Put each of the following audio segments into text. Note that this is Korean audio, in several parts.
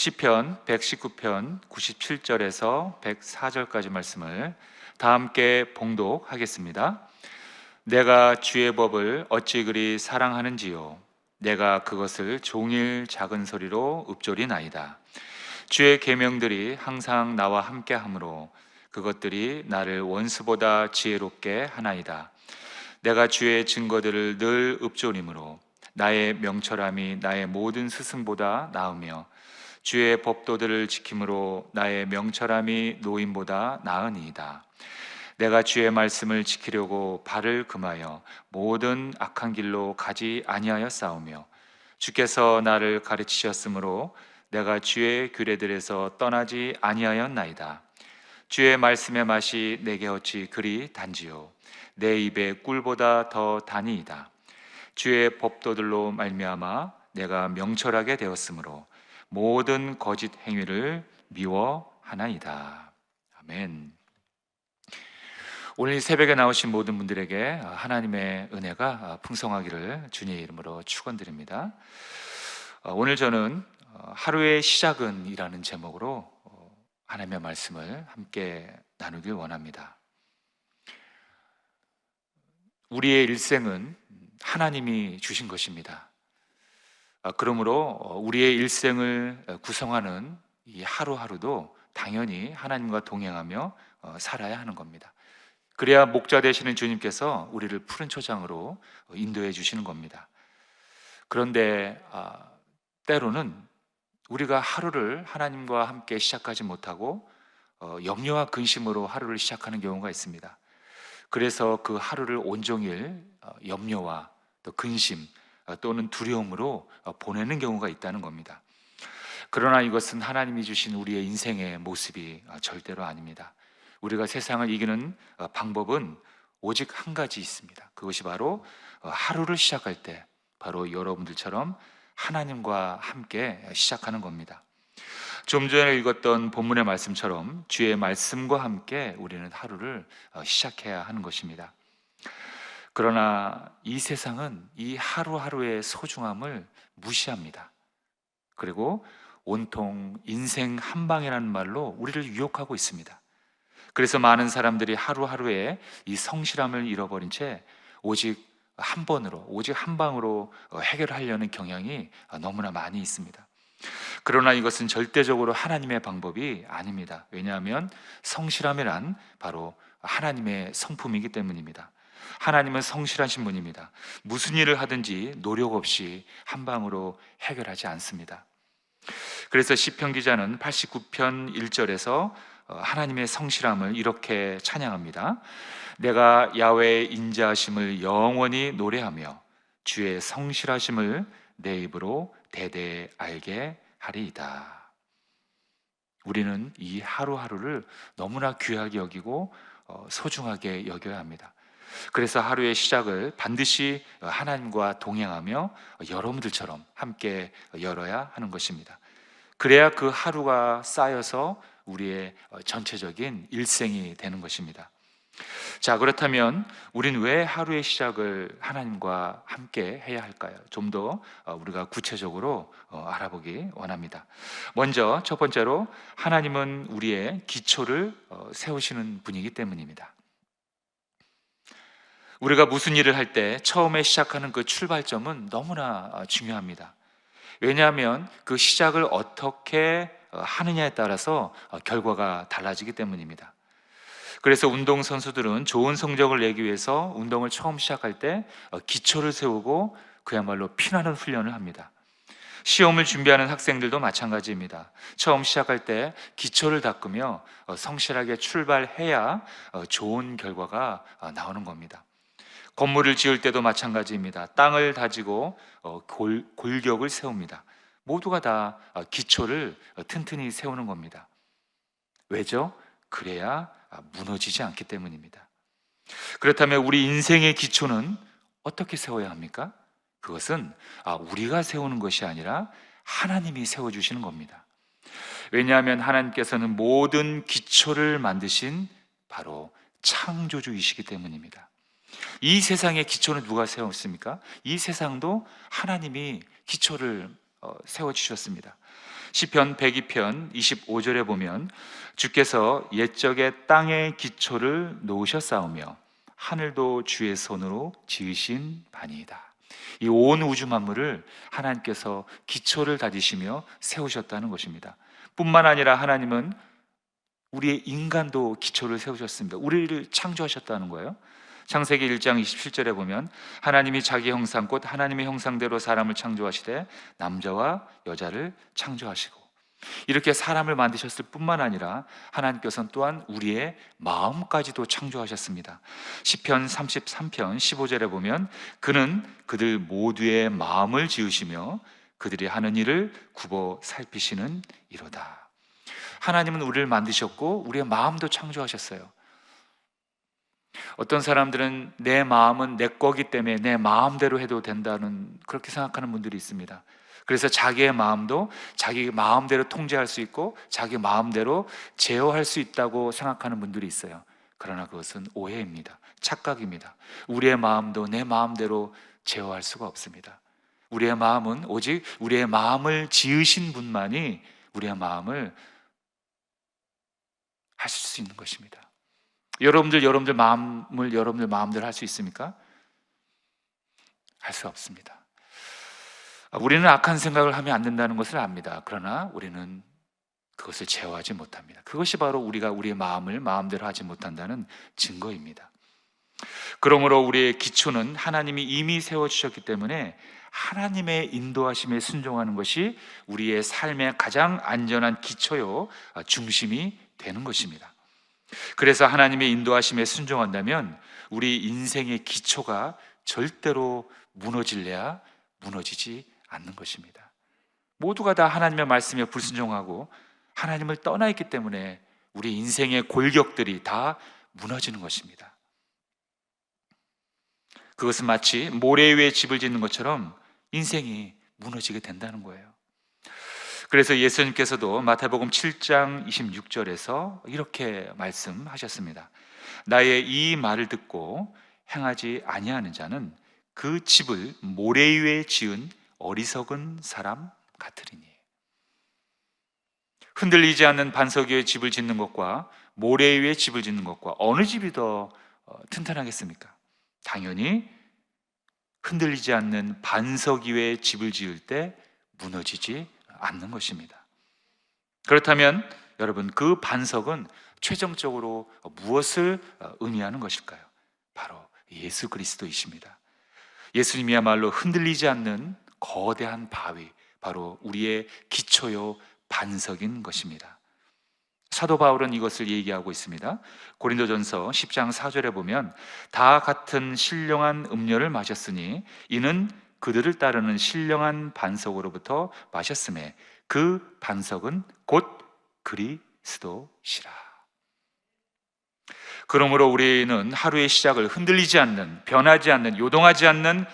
시편 119편 97절에서 104절까지 말씀을 다 함께 봉독하겠습니다. 내가 주의 법을 어찌 그리 사랑하는지요. 내가 그것을 종일 작은 소리로 읊조리나이다. 주의 계명들이 항상 나와 함께하므로 그것들이 나를 원수보다 지혜롭게 하나이다. 내가 주의 증거들을 늘 읊조리므로 나의 명철함이 나의 모든 스승보다 나으며 주의 법도들을 지킴으로 나의 명철함이 노인보다 나으니이다. 내가 주의 말씀을 지키려고 발을 금하여 모든 악한 길로 가지 아니하여 싸우며 주께서 나를 가르치셨으므로 내가 주의 규례들에서 떠나지 아니하였나이다. 주의 말씀의 맛이 내게 어찌 그리 단지요. 내 입에 꿀보다 더 다니이다. 주의 법도들로 말미암아 내가 명철하게 되었으므로 모든 거짓 행위를 미워하나이다. 아멘. 오늘 이 새벽에 나오신 모든 분들에게 하나님의 은혜가 풍성하기를 주님의 이름으로 축원드립니다. 오늘 저는 하루의 시작은 이라는 제목으로 하나님의 말씀을 함께 나누길 원합니다. 우리의 일생은 하나님이 주신 것입니다. 그러므로 우리의 일생을 구성하는 이 하루하루도 당연히 하나님과 동행하며 살아야 하는 겁니다. 그래야 목자 되시는 주님께서 우리를 푸른 초장으로 인도해 주시는 겁니다. 그런데 때로는 우리가 하루를 하나님과 함께 시작하지 못하고 염려와 근심으로 하루를 시작하는 경우가 있습니다. 그래서 그 하루를 온종일 염려와 또 근심 또는 두려움으로 보내는 경우가 있다는 겁니다. 그러나 이것은 하나님이 주신 우리의 인생의 모습이 절대로 아닙니다. 우리가 세상을 이기는 방법은 오직 한 가지 있습니다. 그것이 바로 하루를 시작할 때 바로 여러분들처럼 하나님과 함께 시작하는 겁니다. 좀 전에 읽었던 본문의 말씀처럼 주의 말씀과 함께 우리는 하루를 시작해야 하는 것입니다. 그러나 이 세상은 이 하루하루의 소중함을 무시합니다. 그리고 온통 인생 한방이라는 말로 우리를 유혹하고 있습니다. 그래서 많은 사람들이 하루하루에 이 성실함을 잃어버린 채 오직 한 번으로, 오직 한 방으로 해결하려는 경향이 너무나 많이 있습니다. 그러나 이것은 절대적으로 하나님의 방법이 아닙니다. 왜냐하면 성실함이란 바로 하나님의 성품이기 때문입니다. 하나님은 성실하신 분입니다. 무슨 일을 하든지 노력 없이 한 방으로 해결하지 않습니다. 그래서 시편 기자는 89편 1절에서 하나님의 성실함을 이렇게 찬양합니다. 내가 야훼의 인자하심을 영원히 노래하며 주의 성실하심을 내 입으로 대대 알게 하리이다. 우리는 이 하루하루를 너무나 귀하게 여기고 소중하게 여겨야 합니다. 그래서 하루의 시작을 반드시 하나님과 동행하며 여러분들처럼 함께 열어야 하는 것입니다. 그래야 그 하루가 쌓여서 우리의 전체적인 일생이 되는 것입니다. 자, 그렇다면 우린 왜 하루의 시작을 하나님과 함께 해야 할까요? 좀 더 우리가 구체적으로 알아보기 원합니다. 먼저 첫 번째로 하나님은 우리의 기초를 세우시는 분이기 때문입니다. 우리가 무슨 일을 할 때 처음에 시작하는 그 출발점은 너무나 중요합니다. 왜냐하면 그 시작을 어떻게 하느냐에 따라서 결과가 달라지기 때문입니다. 그래서 운동선수들은 좋은 성적을 내기 위해서 운동을 처음 시작할 때 기초를 세우고 그야말로 피나는 훈련을 합니다. 시험을 준비하는 학생들도 마찬가지입니다. 처음 시작할 때 기초를 닦으며 성실하게 출발해야 좋은 결과가 나오는 겁니다. 건물을 지을 때도 마찬가지입니다. 땅을 다지고 골격을 세웁니다. 모두가 다 기초를 튼튼히 세우는 겁니다. 왜죠? 그래야 무너지지 않기 때문입니다. 그렇다면 우리 인생의 기초는 어떻게 세워야 합니까? 그것은 우리가 세우는 것이 아니라 하나님이 세워주시는 겁니다. 왜냐하면 하나님께서는 모든 기초를 만드신 바로 창조주이시기 때문입니다. 이 세상의 기초는 누가 세웠습니까? 이 세상도 하나님이 기초를 세워주셨습니다. 시편 102편 25절에 보면 주께서 옛적에 땅의 기초를 놓으셨사오며 하늘도 주의 손으로 지으신 바니이다. 이 온 우주 만물을 하나님께서 기초를 다지시며 세우셨다는 것입니다. 뿐만 아니라 하나님은 우리의 인간도 기초를 세우셨습니다. 우리를 창조하셨다는 거예요. 창세기 1장 27절에 보면 하나님이 자기 형상 곧 하나님의 형상대로 사람을 창조하시되 남자와 여자를 창조하시고, 이렇게 사람을 만드셨을 뿐만 아니라 하나님께서는 또한 우리의 마음까지도 창조하셨습니다. 시편 33편 15절에 보면 그는 그들 모두의 마음을 지으시며 그들이 하는 일을 굽어 살피시는 이로다. 하나님은 우리를 만드셨고 우리의 마음도 창조하셨어요. 어떤 사람들은 내 마음은 내 거기 때문에 내 마음대로 해도 된다는, 그렇게 생각하는 분들이 있습니다. 그래서 자기의 마음도 자기 마음대로 통제할 수 있고 자기 마음대로 제어할 수 있다고 생각하는 분들이 있어요. 그러나 그것은 오해입니다. 착각입니다. 우리의 마음도 내 마음대로 제어할 수가 없습니다. 우리의 마음은 오직 우리의 마음을 지으신 분만이 우리의 마음을 하실 수 있는 것입니다. 여러분들 마음대로 할 수 있습니까? 할 수 없습니다. 우리는 악한 생각을 하면 안 된다는 것을 압니다. 그러나 우리는 그것을 제어하지 못합니다. 그것이 바로 우리가 우리의 마음을 마음대로 하지 못한다는 증거입니다. 그러므로 우리의 기초는 하나님이 이미 세워주셨기 때문에 하나님의 인도하심에 순종하는 것이 우리의 삶의 가장 안전한 기초요 중심이 되는 것입니다. 그래서 하나님의 인도하심에 순종한다면 우리 인생의 기초가 절대로 무너질래야 무너지지 않는 것입니다. 모두가 다 하나님의 말씀에 불순종하고 하나님을 떠나 있기 때문에 우리 인생의 골격들이 다 무너지는 것입니다. 그것은 마치 모래 위에 집을 짓는 것처럼 인생이 무너지게 된다는 거예요. 그래서 예수님께서도 마태복음 7장 26절에서 이렇게 말씀하셨습니다. 나의 이 말을 듣고 행하지 아니하는 자는 그 집을 모래 위에 지은 어리석은 사람 같으리니. 흔들리지 않는 반석 위에 집을 짓는 것과 모래 위에 집을 짓는 것과 어느 집이 더 튼튼하겠습니까? 당연히 흔들리지 않는 반석 위에 집을 지을 때 무너지지 않는 것입니다. 그렇다면 여러분, 그 반석은 최종적으로 무엇을 의미하는 것일까요? 바로 예수 그리스도이십니다. 예수님이야말로 흔들리지 않는 거대한 바위, 바로 우리의 기초요 반석인 것입니다. 사도 바울은 이것을 얘기하고 있습니다. 고린도전서 10장 4절에 보면 다 같은 신령한 음료를 마셨으니 이는 그들을 따르는 신령한 반석으로부터 마셨음에 그 반석은 곧 그리스도시라. 그러므로 우리는 하루의 시작을 흔들리지 않는, 변하지 않는, 요동하지 않는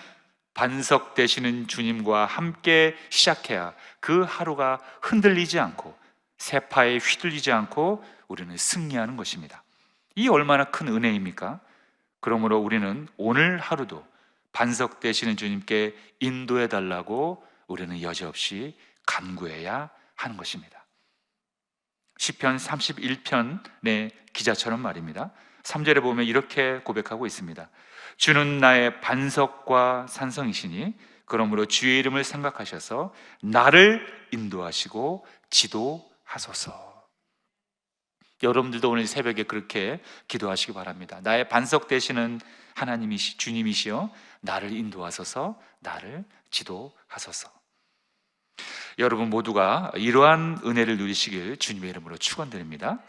반석 되시는 주님과 함께 시작해야 그 하루가 흔들리지 않고 세파에 휘둘리지 않고 우리는 승리하는 것입니다. 이 얼마나 큰 은혜입니까? 그러므로 우리는 오늘 하루도 반석 되시는 주님께 인도해 달라고 우리는 여지없이 간구해야 하는 것입니다. 시편 31편의 기자처럼 말입니다. 3절에 보면 이렇게 고백하고 있습니다. 주는 나의 반석과 산성이시니 그러므로 주의 이름을 생각하셔서 나를 인도하시고 지도하소서. 여러분들도 오늘 새벽에 그렇게 기도하시기 바랍니다. 나의 반석 되시는 하나님이시, 주님이시여 나를 인도하소서, 나를 지도하소서. 여러분 모두가 이러한 은혜를 누리시길 주님의 이름으로 축원드립니다.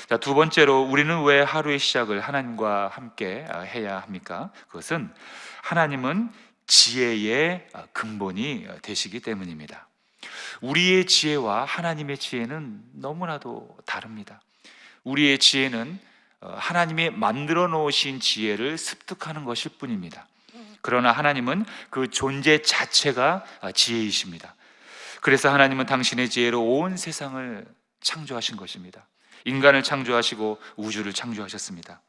자, 두 번째로 우리는 왜 하루의 시작을 하나님과 함께 해야 합니까? 그것은 하나님은 지혜의 근본이 되시기 때문입니다. 우리의 지혜와 하나님의 지혜는 너무나도 다릅니다. 우리의 지혜는 하나님이 만들어 놓으신 지혜를 습득하는 것일 뿐입니다. 그러나 하나님은 그 존재 자체가 지혜이십니다. 그래서 하나님은 당신의 지혜로 온 세상을 창조하신 것입니다. 인간을 창조하시고 우주를 창조하셨습니다.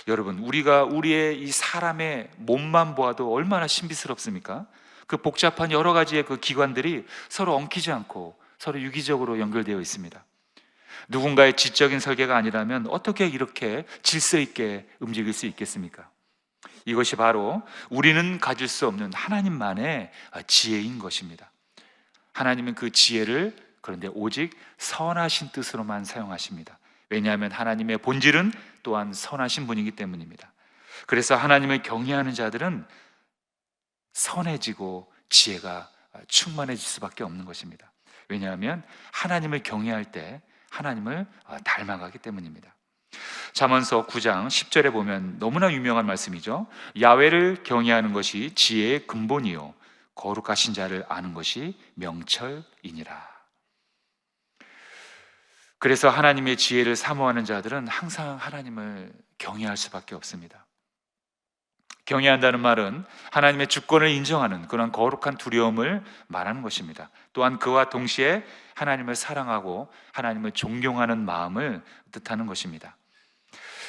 여러분, 우리가 우리의 이 사람의 몸만 보아도 얼마나 신비스럽습니까? 그 복잡한 여러 가지의 그 기관들이 서로 엉키지 않고 서로 유기적으로 연결되어 있습니다. 누군가의 지적인 설계가 아니라면 어떻게 이렇게 질서 있게 움직일 수 있겠습니까? 이것이 바로 우리는 가질 수 없는 하나님만의 지혜인 것입니다. 하나님은 그 지혜를 그런데 오직 선하신 뜻으로만 사용하십니다. 왜냐하면 하나님의 본질은 또한 선하신 분이기 때문입니다. 그래서 하나님을 경외하는 자들은 선해지고 지혜가 충만해질 수밖에 없는 것입니다. 왜냐하면 하나님을 경외할 때 하나님을 닮아가기 때문입니다. 잠언서 9장 10절에 보면 너무나 유명한 말씀이죠. 야훼를 경외하는 것이 지혜의 근본이요 거룩하신 자를 아는 것이 명철이니라. 그래서 하나님의 지혜를 사모하는 자들은 항상 하나님을 경외할 수밖에 없습니다. 경외한다는 말은 하나님의 주권을 인정하는 그런 거룩한 두려움을 말하는 것입니다. 또한 그와 동시에 하나님을 사랑하고 하나님을 존경하는 마음을 뜻하는 것입니다.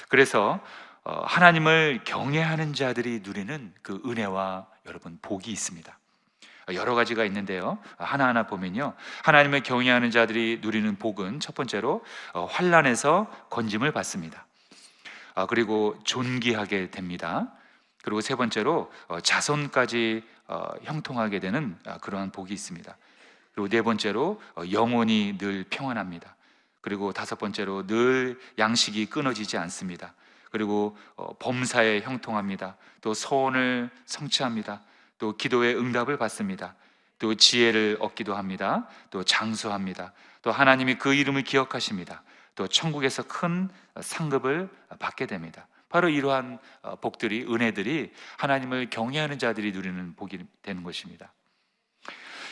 그래서 하나님을 경외하는 자들이 누리는 그 은혜와 여러분 복이 있습니다. 여러 가지가 있는데요. 하나하나 보면요. 하나님을 경외하는 자들이 누리는 복은 첫 번째로 환난에서 건짐을 받습니다. 그리고 존귀하게 됩니다. 그리고 세 번째로 자손까지 형통하게 되는 그러한 복이 있습니다. 그리고 네 번째로 영혼이 늘 평안합니다. 그리고 다섯 번째로 늘 양식이 끊어지지 않습니다. 그리고 범사에 형통합니다. 또 소원을 성취합니다. 또 기도의 응답을 받습니다. 또 지혜를 얻기도 합니다. 또 장수합니다. 또 하나님이 그 이름을 기억하십니다. 또 천국에서 큰 상급을 받게 됩니다. 바로 이러한 복들이, 은혜들이 하나님을 경외하는 자들이 누리는 복이 되는 것입니다.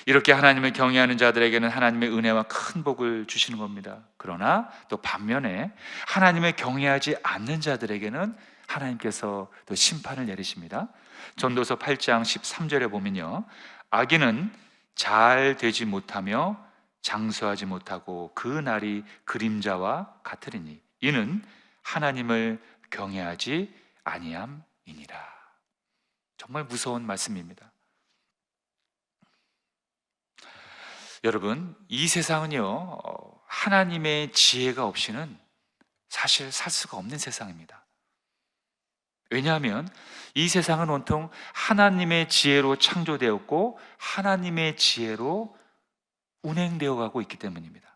이렇게 하나님을 경외하는 자들에게는 하나님의 은혜와 큰 복을 주시는 겁니다. 그러나 또 반면에 하나님을 경외하지 않는 자들에게는 하나님께서 또 심판을 내리십니다. 전도서 8장 13절에 보면요, 악인은 잘 되지 못하며 장수하지 못하고 그 날이 그림자와 같으리니 이는 하나님을 경외하지 아니함이니라. 정말 무서운 말씀입니다. 여러분, 이 세상은요, 하나님의 지혜가 없이는 사실 살 수가 없는 세상입니다. 왜냐하면 이 세상은 온통 하나님의 지혜로 창조되었고 하나님의 지혜로 운행되어 가고 있기 때문입니다.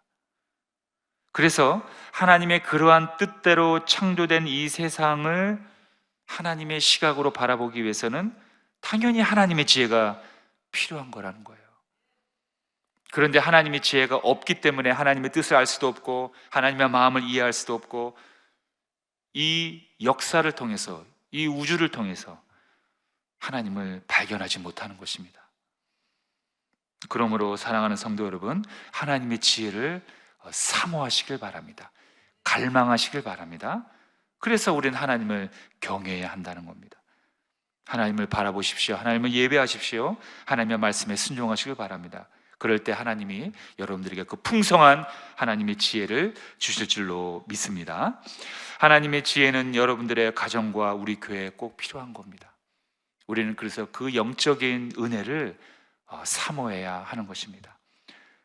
그래서 하나님의 그러한 뜻대로 창조된 이 세상을 하나님의 시각으로 바라보기 위해서는 당연히 하나님의 지혜가 필요한 거라는 거예요. 그런데 하나님의 지혜가 없기 때문에 하나님의 뜻을 알 수도 없고 하나님의 마음을 이해할 수도 없고 이 역사를 통해서, 이 우주를 통해서 하나님을 발견하지 못하는 것입니다. 그러므로 사랑하는 성도 여러분, 하나님의 지혜를 사모하시길 바랍니다. 갈망하시길 바랍니다. 그래서 우리는 하나님을 경외해야 한다는 겁니다. 하나님을 바라보십시오. 하나님을 예배하십시오. 하나님의 말씀에 순종하시길 바랍니다. 그럴 때 하나님이 여러분들에게 그 풍성한 하나님의 지혜를 주실 줄로 믿습니다. 하나님의 지혜는 여러분들의 가정과 우리 교회에 꼭 필요한 겁니다. 우리는 그래서 그 영적인 은혜를 사모해야 하는 것입니다.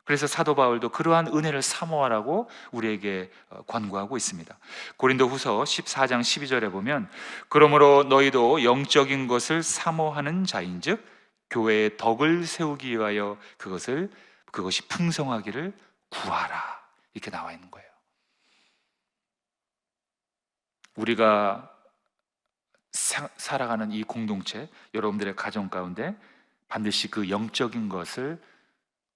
그래서 사도 바울도 그러한 은혜를 사모하라고 우리에게 권고하고 있습니다. 고린도후서 14장 12절에 보면 그러므로 너희도 영적인 것을 사모하는 자인즉 교회의 덕을 세우기 위하여 그것이 풍성하기를 구하라, 이렇게 나와 있는 거예요. 우리가 살아가는 이 공동체, 여러분들의 가정 가운데 반드시 그 영적인 것을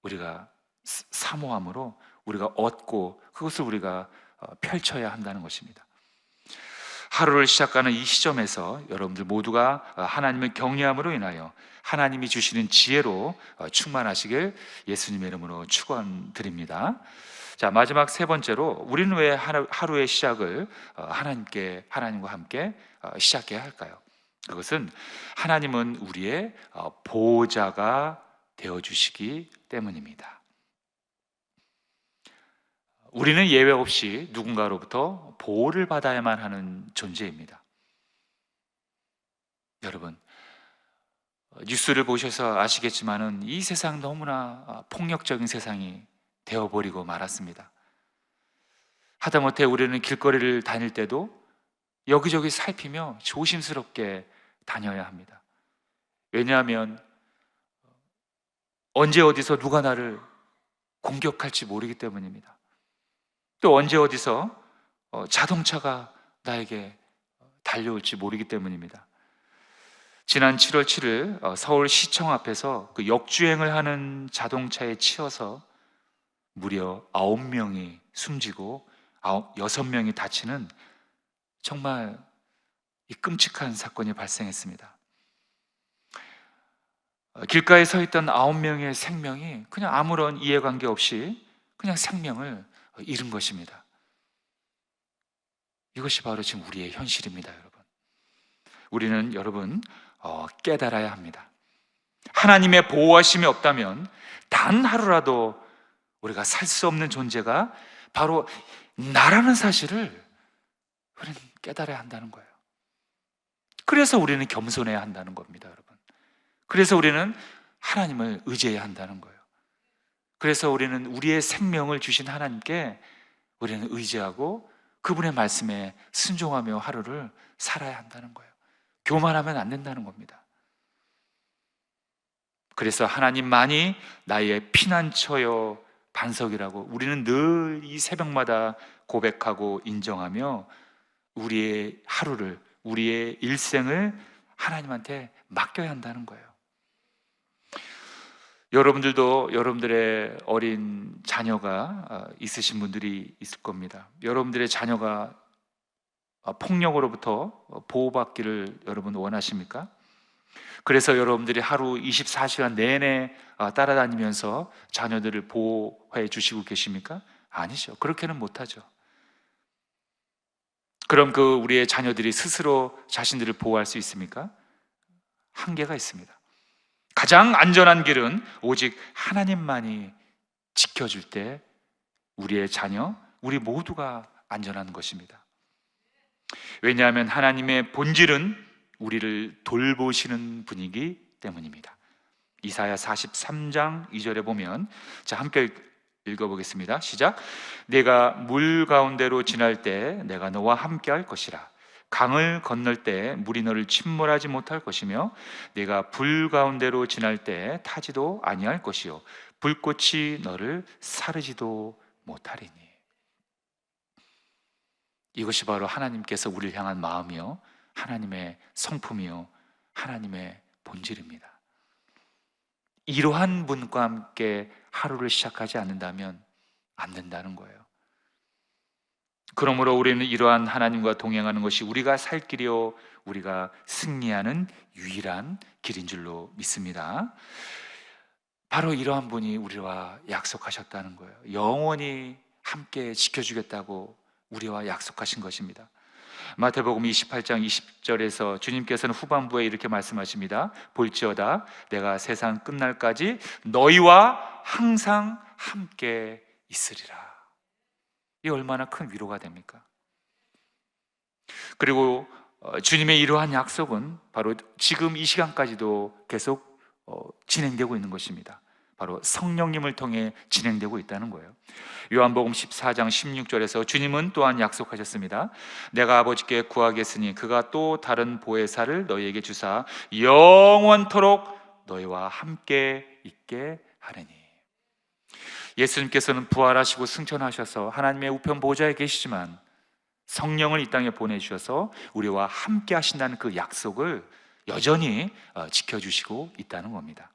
우리가 사모함으로 우리가 얻고 그것을 우리가 펼쳐야 한다는 것입니다. 하루를 시작하는 이 시점에서 여러분들 모두가 하나님을 경외함으로 인하여 하나님이 주시는 지혜로 충만하시길 예수님의 이름으로 축원드립니다. 자, 마지막 세 번째로 우리는 왜 하루의 시작을 하나님과 함께 시작해야 할까요? 그것은 하나님은 우리의 보호자가 되어주시기 때문입니다. 우리는 예외 없이 누군가로부터 보호를 받아야만 하는 존재입니다. 여러분, 뉴스를 보셔서 아시겠지만은 이 세상 너무나 폭력적인 세상이 되어버리고 말았습니다. 하다못해 우리는 길거리를 다닐 때도 여기저기 살피며 조심스럽게 다녀야 합니다. 왜냐하면 언제 어디서 누가 나를 공격할지 모르기 때문입니다. 또 언제 어디서 자동차가 나에게 달려올지 모르기 때문입니다. 지난 7월 7일 서울시청 앞에서 그 역주행을 하는 자동차에 치여서 무려 9명이 숨지고 6명이 다치는 정말 이 끔찍한 사건이 발생했습니다. 길가에 서 있던 9명의 생명이 그냥 아무런 이해관계 없이 그냥 생명을 잃은 것입니다. 이것이 바로 지금 우리의 현실입니다, 여러분. 우리는 여러분 깨달아야 합니다. 하나님의 보호하심이 없다면 단 하루라도 우리가 살 수 없는 존재가 바로 나라는 사실을 우리는 깨달아야 한다는 거예요. 그래서 우리는 겸손해야 한다는 겁니다, 여러분. 그래서 우리는 하나님을 의지해야 한다는 거예요. 그래서 우리는 우리의 생명을 주신 하나님께 우리는 의지하고 그분의 말씀에 순종하며 하루를 살아야 한다는 거예요. 교만하면 안 된다는 겁니다. 그래서 하나님만이 나의 피난처여 반석이라고 우리는 늘 이 새벽마다 고백하고 인정하며 우리의 하루를, 우리의 일생을 하나님한테 맡겨야 한다는 거예요. 여러분들도 여러분들의 어린 자녀가 있으신 분들이 있을 겁니다. 여러분들의 자녀가 폭력으로부터 보호받기를 여러분 원하십니까? 그래서 여러분들이 하루 24시간 내내 따라다니면서 자녀들을 보호해 주시고 계십니까? 아니죠. 그렇게는 못하죠. 그럼 우리의 자녀들이 스스로 자신들을 보호할 수 있습니까? 한계가 있습니다. 가장 안전한 길은 오직 하나님만이 지켜줄 때 우리의 자녀, 우리 모두가 안전한 것입니다. 왜냐하면 하나님의 본질은 우리를 돌보시는 분이기 때문입니다. 이사야 43장 2절에 보면, 자, 함께 읽어보겠습니다. 시작. 내가 물 가운데로 지날 때 내가 너와 함께 할 것이라. 강을 건널 때 물이 너를 침몰하지 못할 것이며 네가 불 가운데로 지날 때 타지도 아니할 것이요 불꽃이 너를 사르지도 못하리니. 이것이 바로 하나님께서 우리를 향한 마음이요 하나님의 성품이요 하나님의 본질입니다. 이러한 분과 함께 하루를 시작하지 않는다면 안 된다는 거예요. 그러므로 우리는 이러한 하나님과 동행하는 것이 우리가 살 길이요 우리가 승리하는 유일한 길인 줄로 믿습니다. 바로 이러한 분이 우리와 약속하셨다는 거예요. 영원히 함께 지켜주겠다고 우리와 약속하신 것입니다. 마태복음 28장 20절에서 주님께서는 후반부에 이렇게 말씀하십니다. 볼지어다 내가 세상 끝날까지 너희와 항상 함께 있으리라. 이 얼마나 큰 위로가 됩니까? 그리고 주님의 이러한 약속은 바로 지금 이 시간까지도 계속 진행되고 있는 것입니다. 바로 성령님을 통해 진행되고 있다는 거예요. 요한복음 14장 16절에서 주님은 또한 약속하셨습니다. 내가 아버지께 구하겠으니 그가 또 다른 보혜사를 너희에게 주사 영원토록 너희와 함께 있게 하리니. 예수님께서는 부활하시고 승천하셔서 하나님의 우편 보좌에 계시지만 성령을 이 땅에 보내주셔서 우리와 함께 하신다는 그 약속을 여전히 지켜주시고 있다는 겁니다.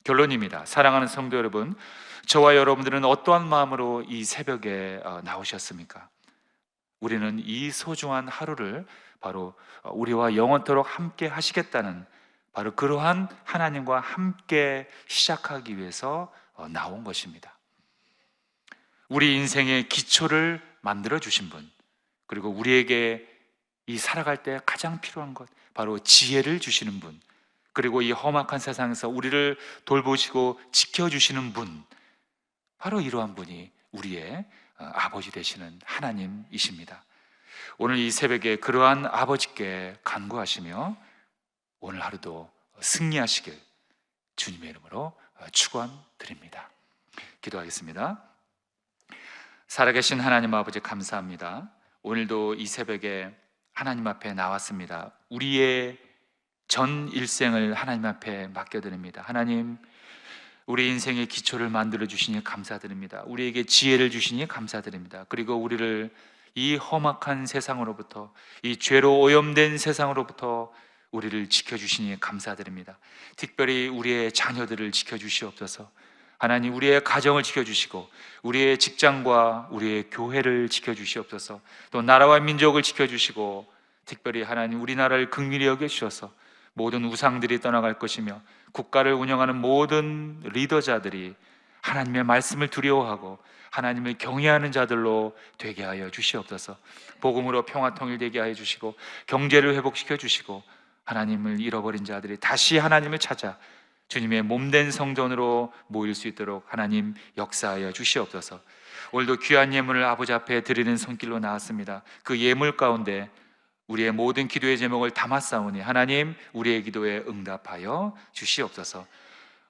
결론입니다. 사랑하는 성도 여러분, 저와 여러분들은 어떠한 마음으로 이 새벽에 나오셨습니까? 우리는 이 소중한 하루를 바로 우리와 영원토록 함께 하시겠다는 바로 그러한 하나님과 함께 시작하기 위해서 나온 것입니다. 우리 인생의 기초를 만들어 주신 분, 그리고 우리에게 이 살아갈 때 가장 필요한 것 바로 지혜를 주시는 분, 그리고 이 험악한 세상에서 우리를 돌보시고 지켜주시는 분, 바로 이러한 분이 우리의 아버지 되시는 하나님이십니다. 오늘 이 새벽에 그러한 아버지께 간구하시며 오늘 하루도 승리하시길 주님의 이름으로 축원드립니다. 기도하겠습니다. 살아계신 하나님 아버지, 감사합니다. 오늘도 이 새벽에 하나님 앞에 나왔습니다. 우리의 전 일생을 하나님 앞에 맡겨드립니다. 하나님, 우리 인생의 기초를 만들어 주시니 감사드립니다. 우리에게 지혜를 주시니 감사드립니다. 그리고 우리를 이 험악한 세상으로부터, 이 죄로 오염된 세상으로부터 우리를 지켜주시니 감사드립니다. 특별히 우리의 자녀들을 지켜주시옵소서. 하나님, 우리의 가정을 지켜주시고 우리의 직장과 우리의 교회를 지켜주시옵소서. 또 나라와 민족을 지켜주시고 특별히 하나님, 우리나라를 긍휼히 여겨주셔서 모든 우상들이 떠나갈 것이며 국가를 운영하는 모든 리더자들이 하나님의 말씀을 두려워하고 하나님을 경외하는 자들로 되게 하여 주시옵소서. 복음으로 평화 통일되게 하여 주시고 경제를 회복시켜 주시고 하나님을 잃어버린 자들이 다시 하나님을 찾아 주님의 몸된 성전으로 모일 수 있도록 하나님 역사하여 주시옵소서. 오늘도 귀한 예물을 아버지 앞에 드리는 손길로 나왔습니다. 그 예물 가운데 우리의 모든 기도의 제목을 담았사오니 하나님, 우리의 기도에 응답하여 주시옵소서.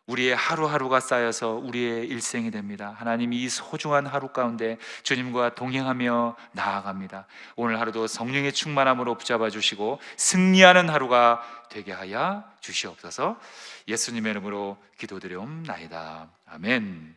우리의 하루하루가 쌓여서 우리의 일생이 됩니다. 하나님, 이 소중한 하루 가운데 주님과 동행하며 나아갑니다. 오늘 하루도 성령의 충만함으로 붙잡아 주시고 승리하는 하루가 되게 하여 주시옵소서. 예수님의 이름으로 기도드리옵나이다. 아멘.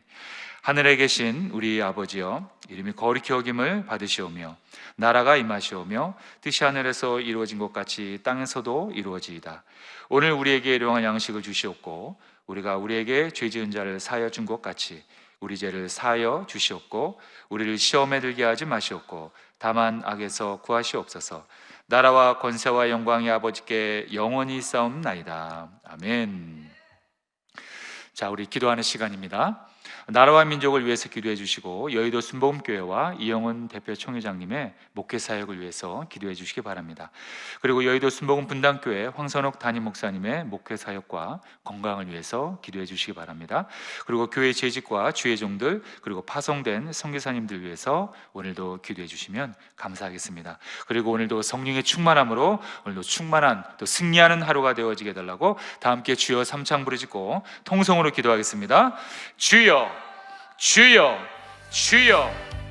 하늘에 계신 우리 아버지여, 이름이 거룩히 여김을 받으시오며 나라가 임하시오며 뜻이 하늘에서 이루어진 것 같이 땅에서도 이루어지이다. 오늘 우리에게 일용할 양식을 주시옵고 우리가 우리에게 죄 지은 자를 사하여 준 것 같이 우리 죄를 사하여 주시옵고 우리를 시험에 들게 하지 마시옵고 다만 악에서 구하시옵소서. 나라와 권세와 영광이 아버지께 영원히 있사옵나이다. 아멘. 자, 우리 기도하는 시간입니다. 나라와 민족을 위해서 기도해 주시고 여의도 순복음교회와 이영훈 대표 총회장님의 목회 사역을 위해서 기도해 주시기 바랍니다. 그리고 여의도 순복음 분당교회 황선옥 담임 목사님의 목회 사역과 건강을 위해서 기도해 주시기 바랍니다. 그리고 교회 재직과 주회종들 그리고 파송된 선교사님들 위해서 오늘도 기도해 주시면 감사하겠습니다. 그리고 오늘도 성령의 충만함으로 오늘도 충만한 또 승리하는 하루가 되어지게 해달라고 다 함께 주여 삼창 부르짖고 통성으로 기도하겠습니다. 주여, 주여, 주여.